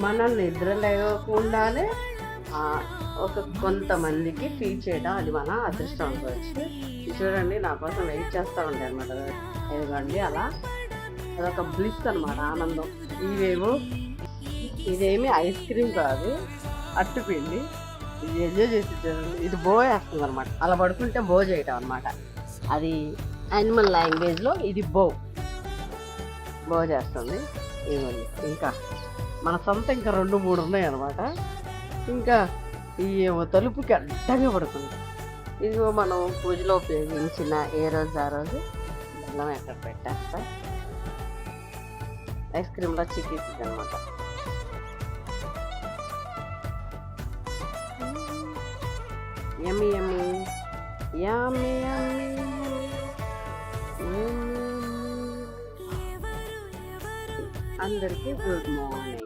మనం నిద్ర లేకుండానే కొంతమందికి ఫీడ్ చేయడం అది మన అదృష్టం అనుకోవచ్చు. చూడండి నా కోసం వెయిట్ చేస్తూ ఉంటాయి అనమాట. ఇదిగోండి అలా అదొక బ్లిస్ అనమాట, ఆనందం. ఇదేమి ఐస్ క్రీమ్ కాదు, అట్టుపిండి. ఇది ఎంజాయ్ చేసి చూడండి. ఇది బో వేస్తుంది అనమాట, అలా పడుకుంటే బో చేయటం అనమాట. అది యానిమల్ లాంగ్వేజ్లో ఇది బో చేస్తుంది. ఇదిగోండి ఇంకా మన సొంత ఇంకా 2-3 ఉన్నాయి అనమాట. ఇంకా ఈ తలుపుకి అడ్డంగా పడుతుంది. ఇదిగో మనం పూజలో ఉపయోగించిన ఏ రోజు ఆ రోజు బెల్లం ఎక్కడ పెట్టేస్తా. ఐస్ క్రీమ్లో చిక్కీసింది అనమాట. యమ్మీ యమ్మీ యమ్మీ యమ్మీ. అందరికీ గుడ్ మార్నింగ్.